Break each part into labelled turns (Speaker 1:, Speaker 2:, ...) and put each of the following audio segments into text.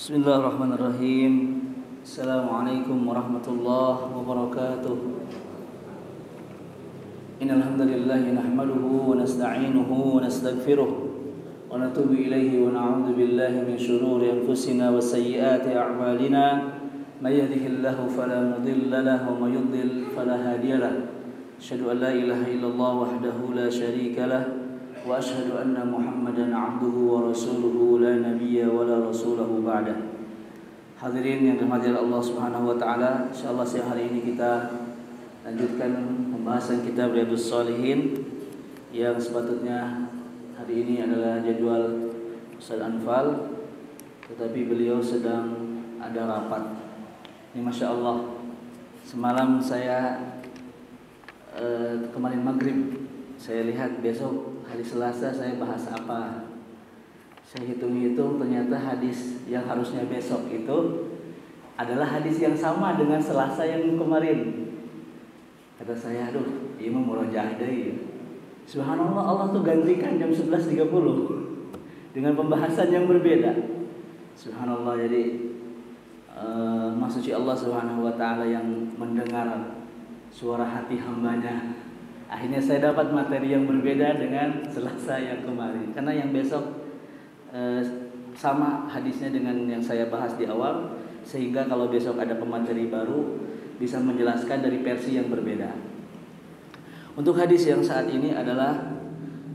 Speaker 1: Bismillahirrahmanirrahim. Assalamualaikum warahmatullahi wabarakatuh. Innal hamdalillah nahmaduhu wa nasta'inuhu wa nastaghfiruh wa natubu ilaihi wa na'udzu billahi min shururi anfusina wa sayyiati a'malina. May yahdihillahu fala mudilla lahu wa may yudlil fala hadiya lahu. Asyhadu an la ilaha illallah wahdahu la syarika lahu wa asyhadu anna Muhammadan abduhu wa rasuluhu la nabiyya wa la rasulahu ba'dah. Hadirin yang dirahmati Allah Subhanahu wa taala, insyaallah siang hari ini kita lanjutkan pembahasan kitab Riyadhus Shalihin yang sepatutnya hari ini adalah jadwal Ustaz Anfal, tetapi beliau sedang ada rapat. Ini Masya Allah, semalam saya kemarin maghrib saya lihat besok hari Selasa saya bahas apa. Saya hitung-hitung ternyata hadis yang harusnya besok itu adalah hadis yang sama dengan Selasa yang kemarin. Kata saya, aduh, ini mah murojaah deui. Subhanallah, Allah tuh gantikan jam 11.30 dengan pembahasan yang berbeda. Subhanallah, jadi maksudnya Allah Subhanahu wa taala yang mendengar suara hati hambanya. Akhirnya saya dapat materi yang berbeda dengan Selasa yang kemarin. Karena yang besok sama hadisnya dengan yang saya bahas di awal, sehingga kalau besok ada pemateri baru bisa menjelaskan dari versi yang berbeda. Untuk hadis yang saat ini adalah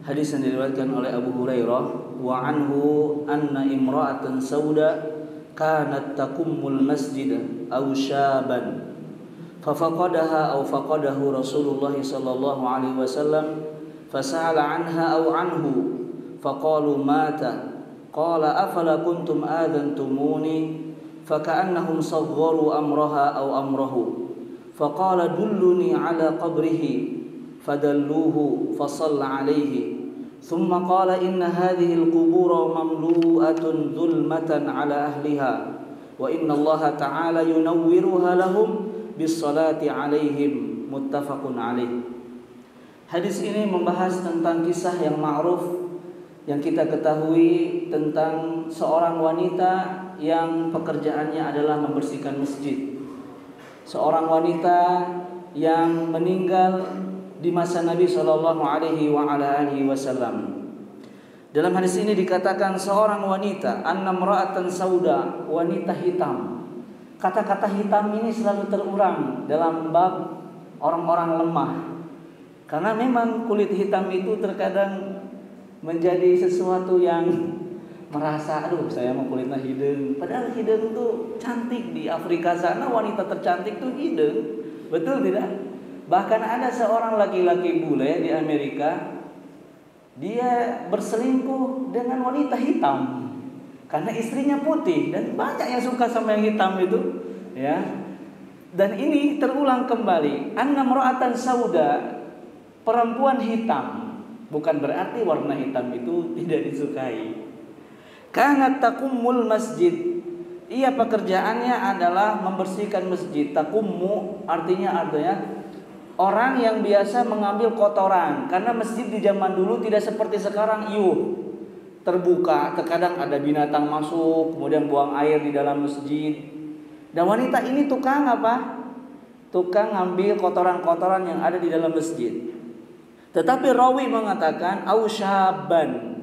Speaker 1: hadis yang diriwayatkan oleh Abu Hurairah, wa anhu anna imra'atan sauda kanat taqummul masjid aw syaban ففقدها أو فقده رسول الله صلى الله عليه وسلم فسأل عنها أو عنه فقالوا مات قال أفلا كنتم آذنتموني فكأنهم صغروا أمرها أو أمره فقال دلني على قبره فدلوه فصلى عليه ثم قال إن هذه القبور مملوءة ظلمة على أهلها وإن الله تعالى ينورها لهم bisolati alaihim, muttafaqun alaih. Hadis ini membahas tentang kisah yang ma'ruf yang kita ketahui tentang seorang wanita yang pekerjaannya adalah membersihkan masjid. Seorang wanita yang meninggal di masa Nabi sallallahu alaihi wasallam. Dalam hadis ini dikatakan seorang wanita, annamra'atan sauda, wanita hitam. Kata-kata hitam ini selalu terulang dalam bab orang-orang lemah. Karena memang kulit hitam itu terkadang menjadi sesuatu yang merasa, aduh saya mau kulitnya hidung. Padahal hidung itu cantik. Di Afrika sana wanita tercantik itu hidung. Betul tidak? Bahkan ada seorang laki-laki bule di Amerika, dia berselingkuh dengan wanita hitam karena istrinya putih, dan banyak yang suka sama yang hitam itu, ya. Dan ini terulang kembali. Annamra'atan sauda, perempuan hitam, bukan berarti warna hitam itu tidak disukai. Kanat taqummul masjid, ia pekerjaannya adalah membersihkan masjid. Taqummu artinya orang yang biasa mengambil kotoran, karena masjid di zaman dulu tidak seperti sekarang terbuka, terkadang ada binatang masuk, kemudian buang air di dalam masjid. Dan wanita ini tukang apa? Tukang ngambil kotoran-kotoran yang ada di dalam masjid. Tetapi rawi mengatakan ausyaban.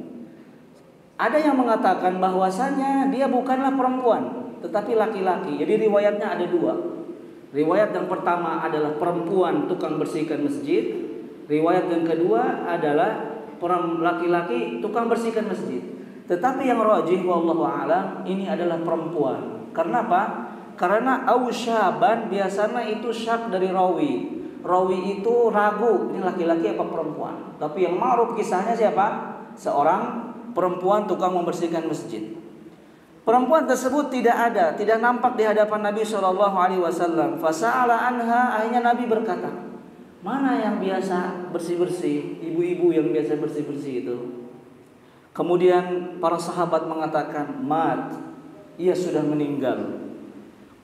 Speaker 1: Ada yang mengatakan bahwasanya dia bukanlah perempuan, tetapi laki-laki. Jadi riwayatnya ada dua. Riwayat yang pertama adalah perempuan tukang bersihkan masjid. Riwayat yang kedua adalah laki-laki tukang bersihkan masjid. Tetapi yang rajih wallahu a'lam ini adalah perempuan. Karena apa? Karena ausyaban biasanya itu syak dari rawi. Rawi itu ragu ini laki-laki apa perempuan. Tapi yang ma'ruf kisahnya siapa? Seorang perempuan tukang membersihkan masjid. Perempuan tersebut tidak nampak di hadapan Nabi sallallahu alaihi wasallam. Fasa'ala anha, akhirnya Nabi berkata, mana yang biasa bersih-bersih, ibu-ibu yang biasa bersih-bersih itu. Kemudian para sahabat mengatakan, mat, ia sudah meninggal.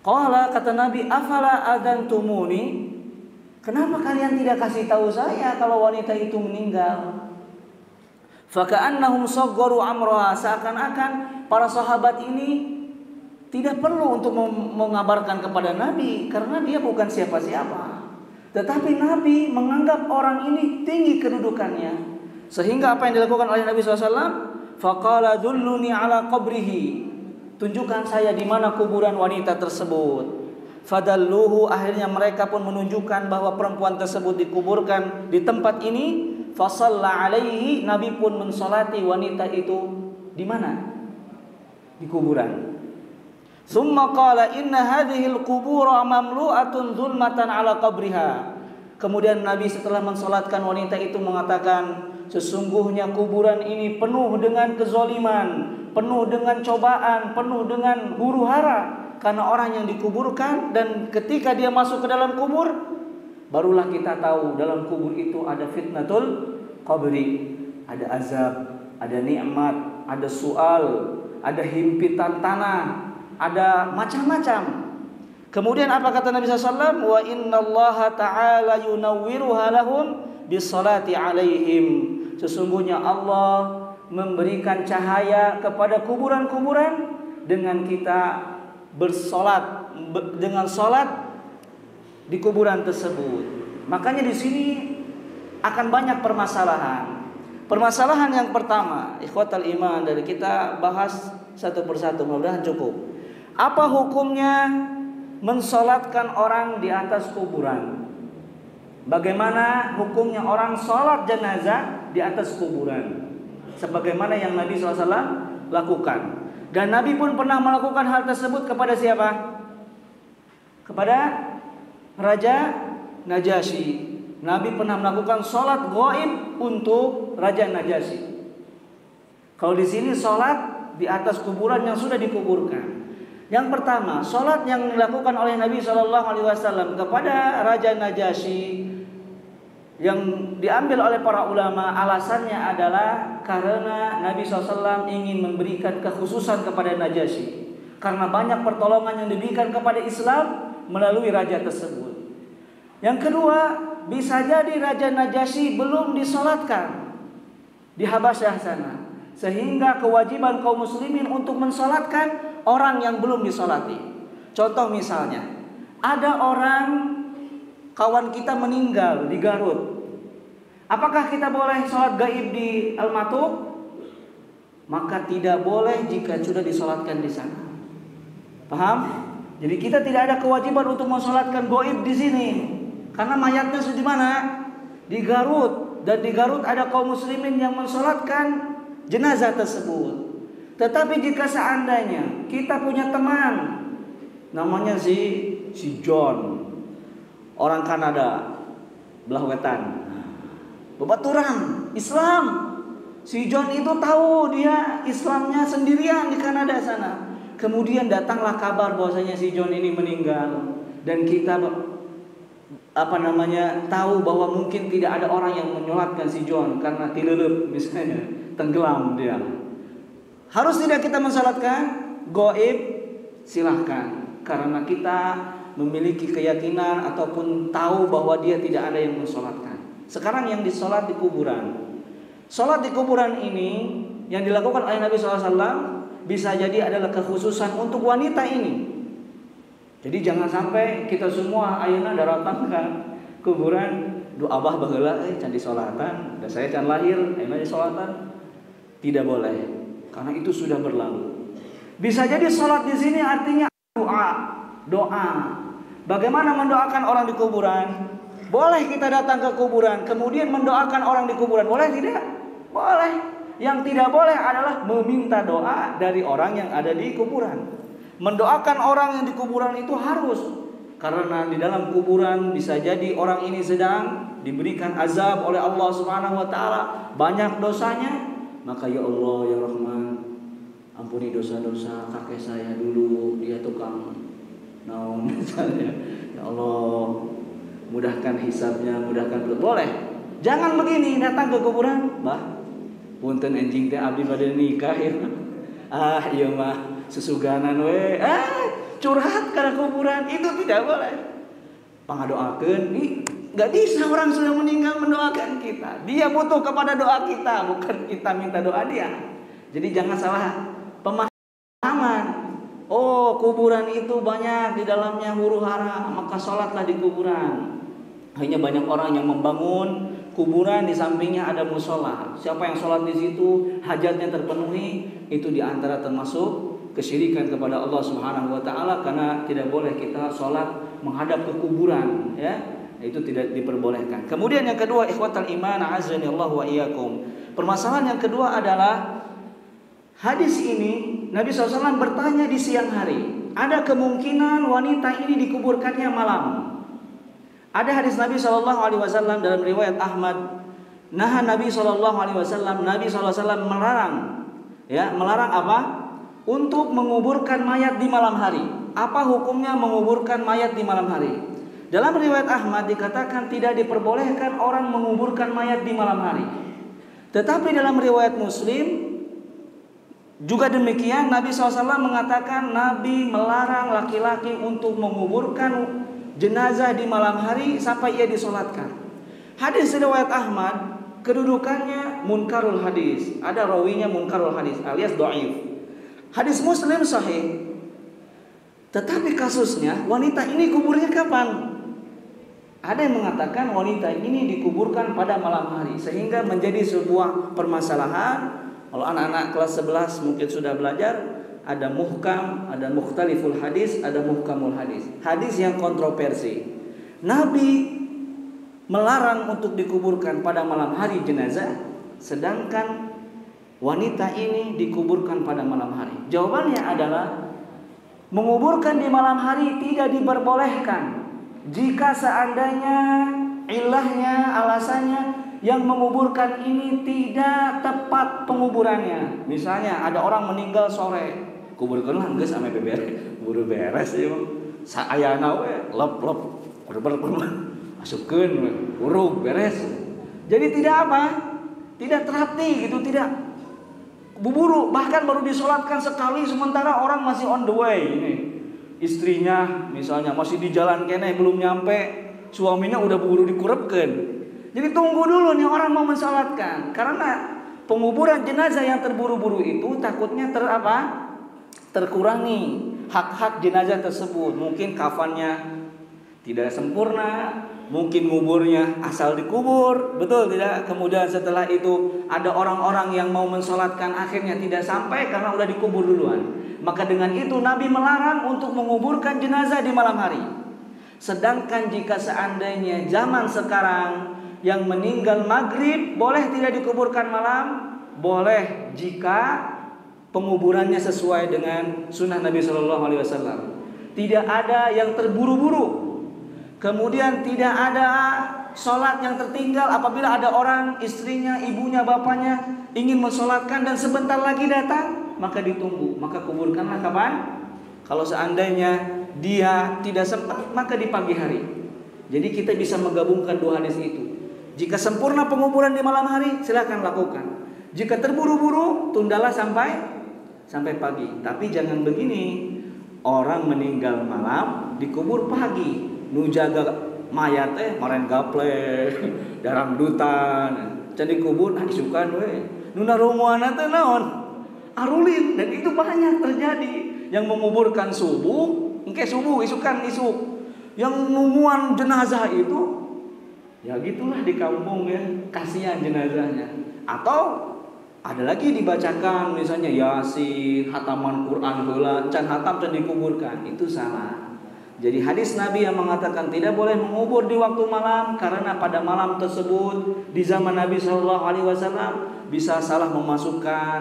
Speaker 1: Qala, kata Nabi, afala adantumuni, kenapa kalian tidak kasih tahu saya kalau wanita itu meninggal? Faka'annahum saggaru amraha, seakan-akan para sahabat ini tidak perlu untuk mengabarkan kepada Nabi karena dia bukan siapa-siapa. Tetapi Nabi menganggap orang ini tinggi kedudukannya. Sehingga apa yang dilakukan oleh Nabi SAW? Faqala dulluni ala qabrihi. Tunjukkan saya di mana kuburan wanita tersebut. Fadalluhu, akhirnya mereka pun menunjukkan bahwa perempuan tersebut dikuburkan di tempat ini. Fasalla alaihi, Nabi pun mensolati wanita itu di mana? Di kuburan. Tsumma qala inna hadhihi al-qubura mamlu'atun zulmatan ala qabriha. Kemudian Nabi setelah mensolatkan wanita itu mengatakan, sesungguhnya kuburan ini penuh dengan kezaliman, penuh dengan cobaan, penuh dengan huru-hara karena orang yang dikuburkan. Dan ketika dia masuk ke dalam kubur, barulah kita tahu dalam kubur itu ada fitnatul qabri, ada azab, ada nikmat, ada soal, ada himpitan tanah, ada macam-macam. Kemudian apa kata Nabi SAW? Wa innallaha ta'ala yunawwiruha lahum bisalati alaihim. Sesungguhnya Allah memberikan cahaya kepada kuburan-kuburan dengan kita bersolat, dengan solat di kuburan tersebut. Makanya di sini akan banyak permasalahan. Permasalahan yang pertama, ikhwatal iman, dari kita bahas satu persatu, mudah-mudahan cukup. Apa hukumnya mensolatkan orang di atas kuburan? Bagaimana hukumnya orang sholat jenazah di atas kuburan? Sebagaimana yang Nabi SAW lakukan. Dan Nabi pun pernah melakukan hal tersebut kepada siapa? Kepada Raja Najasyi. Nabi pernah melakukan sholat gaib untuk Raja Najasyi. Kalau di sini sholat di atas kuburan yang sudah dikuburkan. Yang pertama, sholat yang dilakukan oleh Nabi SAW kepada Raja Najasyi yang diambil oleh para ulama, alasannya adalah karena Nabi SAW ingin memberikan kekhususan kepada Najasyi, karena banyak pertolongan yang diberikan kepada Islam melalui raja tersebut. Yang kedua, bisa jadi Raja Najasyi belum disolatkan di Habasyah sana, sehingga kewajiban kaum muslimin untuk mensolatkan orang yang belum disolati. Contoh misalnya, ada orang kawan kita meninggal di Garut. Apakah kita boleh sholat gaib di Al-Matub? Maka tidak boleh jika sudah disolatkan di sana. Paham? Jadi kita tidak ada kewajiban untuk mensolatkan gaib di sini, karena mayatnya sudah di mana? Di Garut. Dan di Garut ada kaum muslimin yang mensolatkan jenazah tersebut. Tetapi jika seandainya kita punya teman namanya si John, orang Kanada, belah wetan, bebaturan Islam. Si John itu tahu dia Islamnya sendirian di Kanada sana. Kemudian datanglah kabar bahwasanya si John ini meninggal, dan kita tahu bahwa mungkin tidak ada orang yang menyolatkan si John karena tilelep misalnya, tenggelam dia. Harus tidak kita mensalatkan? Gaib silahkan, karena kita memiliki keyakinan ataupun tahu bahwa dia tidak ada yang mensolatkan. Sekarang yang disolat di kuburan, solat di kuburan ini yang dilakukan oleh Nabi SAW bisa jadi adalah kekhususan untuk wanita ini. Jadi jangan sampai kita semua ayeuna datang ke kuburan, doa abah baheula can disolatan, dan saya can lahir ayeuna disolatan. Tidak boleh. Karena itu sudah berlalu. Bisa jadi sholat di sini artinya doa. Bagaimana mendoakan orang di kuburan? Boleh kita datang ke kuburan, kemudian mendoakan orang di kuburan. Boleh tidak? Boleh. Yang tidak boleh adalah meminta doa dari orang yang ada di kuburan. Mendoakan orang yang di kuburan itu harus, karena di dalam kuburan bisa jadi orang ini sedang diberikan azab oleh Allah Subhanahu Wa Taala, banyak dosanya. Maka ya Allah ya Rahman, ampuni dosa-dosa kakek saya dulu, dia tukang naon misalnya. Ya Allah, mudahkan hisabnya, mudahkan. Boleh. Jangan begini datang ke kuburan, Mbah. Punten enjing teh abdi bade nikah ya. Iya mah sesuganan we. Curhat karena kuburan, itu tidak boleh. Pangadoakeun, gak bisa orang sudah meninggal mendoakan kita. Dia butuh kepada doa kita, bukan kita minta doa dia. Jadi jangan salah pemahaman. Oh, oh kuburan itu banyak di dalamnya huru-hara, maka sholatlah di kuburan. Hanya banyak orang yang membangun kuburan, di sampingnya ada musola. Siapa yang sholat di situ hajatnya terpenuhi, itu diantara termasuk kesyirikan kepada Allah Subhanahu Wa Taala, karena tidak boleh kita sholat menghadap ke kuburan, ya, itu tidak diperbolehkan. Kemudian yang kedua, ikhwatal iman, azani Allah wa iyyakum. Permasalahan yang kedua adalah hadis ini Nabi SAW bertanya di siang hari, ada kemungkinan wanita ini dikuburkannya malam. Ada hadis Nabi SAW dalam riwayat Ahmad, nah Nabi SAW melarang, ya, melarang apa? Untuk menguburkan mayat di malam hari. Apa hukumnya menguburkan mayat di malam hari? Dalam riwayat Ahmad dikatakan tidak diperbolehkan orang menguburkan mayat di malam hari. Tetapi dalam riwayat Muslim juga demikian, Nabi SAW mengatakan Nabi melarang laki-laki untuk menguburkan jenazah di malam hari sampai ia disolatkan. Hadis riwayat Ahmad kedudukannya munkarul hadis, ada rawinya munkarul hadis alias dhaif. Hadis Muslim sahih. Tetapi kasusnya wanita ini kuburnya kapan? Ada yang mengatakan wanita ini dikuburkan pada malam hari, sehingga menjadi sebuah permasalahan. Kalau anak-anak kelas 11 mungkin sudah belajar, ada muhkam, ada mukhtaliful hadis, ada muhkamul hadis. Hadis yang kontroversi. Nabi melarang untuk dikuburkan pada malam hari jenazah, sedangkan wanita ini dikuburkan pada malam hari. Jawabannya adalah menguburkan di malam hari tidak diperbolehkan jika seandainya ilahnya, alasannya yang menguburkan ini tidak tepat penguburannya. Misalnya ada orang meninggal sore, kuburkanlah geus ame beberes, buru beres ieu. Saayana we lep-lep masukkeun we, urug beres. Jadi tidak apa? Tidak terhati gitu, tidak buru-buru, bahkan baru disolatkan sekali sementara orang masih on the way ini. Istrinya misalnya masih di jalan kene belum nyampe, suaminya udah buru dikurepkeun. Jadi tunggu dulu nih orang mau mensolatkan, karena penguburan jenazah yang terburu-buru itu takutnya terkurangi hak-hak jenazah tersebut. Mungkin kafannya tidak sempurna, mungkin nguburnya asal dikubur, betul tidak? Kemudian setelah itu ada orang-orang yang mau mensolatkan akhirnya tidak sampai karena udah dikubur duluan. Maka dengan itu Nabi melarang untuk menguburkan jenazah di malam hari. Sedangkan jika seandainya zaman sekarang yang meninggal maghrib boleh tidak dikuburkan malam? Boleh jika penguburannya sesuai dengan sunnah Nabi SAW. Tidak ada yang terburu-buru. Kemudian tidak ada sholat yang tertinggal apabila ada orang, istrinya, ibunya, bapaknya ingin mensolatkan dan sebentar lagi datang, maka ditunggu. Maka kuburkanlah kapan? Kalau seandainya dia tidak sempat, maka di pagi hari. Jadi kita bisa menggabungkan dua hadis itu. Jika sempurna penguburan di malam hari, silakan lakukan. Jika terburu-buru, tundalah sampai pagi. Tapi jangan begini, orang meninggal malam dikubur pagi, nu jaga mayat maren gaple, darang dutan, can dikubur isukan we. Nu narunguana teh naon? Arulin, dan itu banyak terjadi. Yang menguburkan subuh, engke subuh isukan isuk. Yang nungguan jenazah itu ya gitulah di kampung ya, kasihan jenazahnya. Atau ada lagi dibacakan misalnya Yasin, hataman Quran heula, can hatam can dikuburkan, itu salah. Jadi hadis Nabi yang mengatakan tidak boleh mengubur di waktu malam karena pada malam tersebut di zaman Nabi SAW bisa salah memasukkan,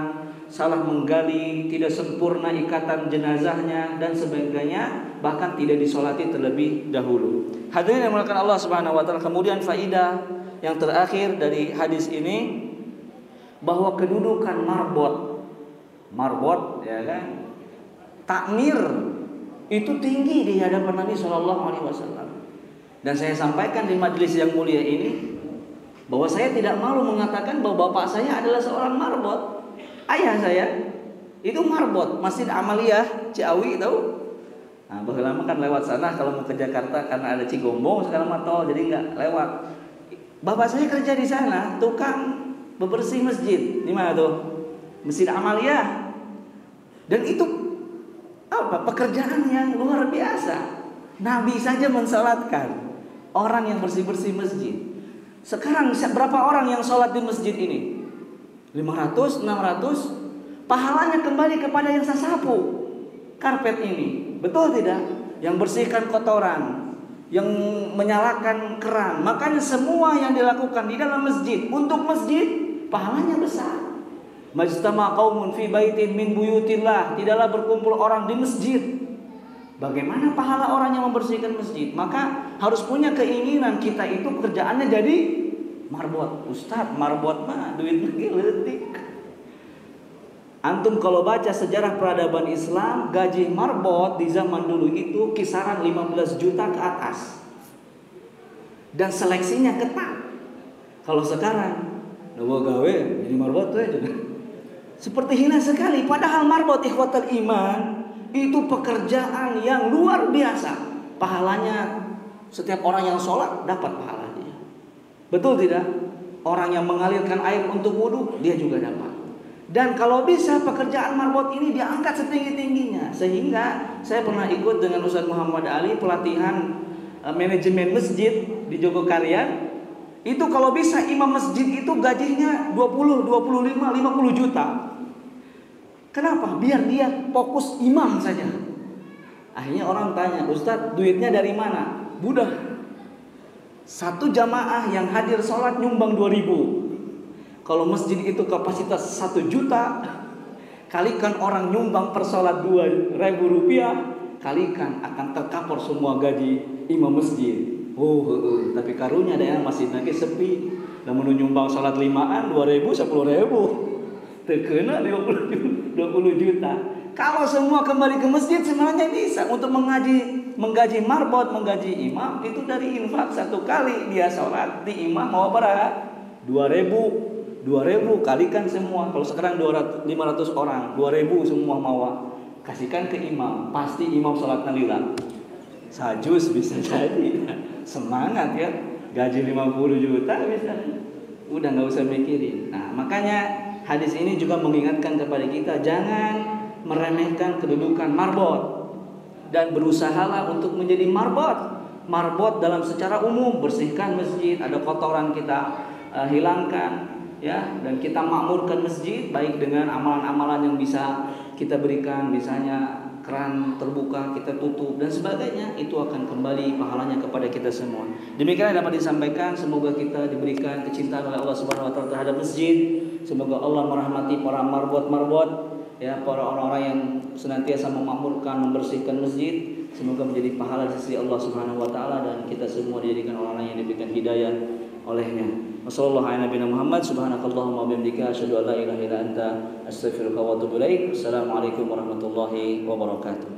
Speaker 1: salah menggali, tidak sempurna ikatan jenazahnya dan sebagainya, bahkan tidak disolati terlebih dahulu. Hadirin yang dimuliakan Allah Subhanahu wa taala, kemudian faidah yang terakhir dari hadis ini bahwa kedudukan marbot ya kan, takmir itu tinggi di hadapan Nabi SAW. Dan saya sampaikan di majelis yang mulia ini bahwa saya tidak malu mengatakan bahwa bapak saya adalah seorang marbot. Ayah saya itu marbot, Masjid Amaliyah Ciawi, tahu? Nah, lama kan lewat sana kalau mau ke Jakarta karena ada Cigombong sekarang mah tol, jadi nggak lewat. Bapak saya kerja di sana, tukang bebersih masjid. Di mana tuh? Masjid Amaliyah. Dan itu Apa? Pekerjaan yang luar biasa. Nabi saja mensalatkan orang yang bersih-bersih masjid. Sekarang berapa orang yang sholat di masjid ini? 500, 600. Pahalanya kembali kepada yang sasapu karpet ini. Betul tidak? Yang bersihkan kotoran, yang menyalakan keran. Makanya semua yang dilakukan di dalam masjid, untuk masjid, pahalanya besar. Majtama qaumun fi baitin min buyutillah. Tidaklah berkumpul orang di masjid. Bagaimana pahala orang yang membersihkan masjid? Maka harus punya keinginan kita itu kerjaannya jadi marbot. Ustadz, marbot mah duit lagi letik. Antum kalau baca sejarah peradaban Islam, gaji marbot di zaman dulu itu kisaran 15 juta ke atas. Dan seleksinya ketat. Kalau sekarang, nawa gawe jadi marbot tuh aja. Seperti hina sekali. Padahal marbot ikhwatul iman itu pekerjaan yang luar biasa. Pahalanya setiap orang yang sholat dapat pahalanya. Betul tidak? Orang yang mengalirkan air untuk wudhu, dia juga dapat. Dan kalau bisa pekerjaan marbot ini diangkat setinggi-tingginya. Sehingga saya pernah ikut dengan Ustaz Muhammad Ali pelatihan manajemen masjid di Jogokarian. Itu kalau bisa imam masjid itu gajinya 20, 25, 50 juta. Kenapa? Biar dia fokus imam saja. Akhirnya orang tanya, Ustadz duitnya dari mana? Mudah. Satu jamaah yang hadir sholat nyumbang 2.000. Kalau masjid itu kapasitas 1 juta, kalikan orang nyumbang per sholat 2.000 rupiah, kalikan akan tercover semua gaji imam masjid. Tapi karunya ada yang masjid lagi sepi. Namun nyumbang sholat 5-an 2.000, 10.000. Terkena 20 juta. Kalau semua kembali ke masjid sebenarnya bisa. Untuk menggaji marbot, menggaji imam, itu dari infak 1 kali dia sholat di imam mau berapa? 2.000 kalikan semua. Kalau sekarang 500 orang, 2.000 semua mau kasihkan ke imam. Pasti imam sholat nalila sajus bisa jadi. Semangat ya. Gaji 50 juta bisa. Udah gak usah mikirin. Nah makanya hadis ini juga mengingatkan kepada kita, jangan meremehkan kedudukan marbot. Dan berusahalah untuk menjadi marbot. Marbot dalam secara umum, bersihkan masjid, ada kotoran kita hilangkan, ya, dan kita makmurkan masjid baik dengan amalan-amalan yang bisa kita berikan, misalnya keran terbuka kita tutup dan sebagainya, itu akan kembali pahalanya kepada kita semua. Demikian yang dapat disampaikan. Semoga kita diberikan kecintaan oleh Allah Subhanahu wa taala terhadap masjid. Semoga Allah merahmati para marbot-marbot, ya, para orang-orang yang senantiasa memakmurkan, membersihkan masjid. Semoga menjadi pahala di sisi Allah Subhanahu wa taala dan kita semua dijadikan orang-orang yang diberikan hidayah olehnya. Wassallallahu ala nabiyina Muhammad subhanakallahumma wa bihamdika asyhadu an la ilaha illa anta astaghfiruka wa atubu ilaik. Assalamualaikum warahmatullahi wabarakatuh.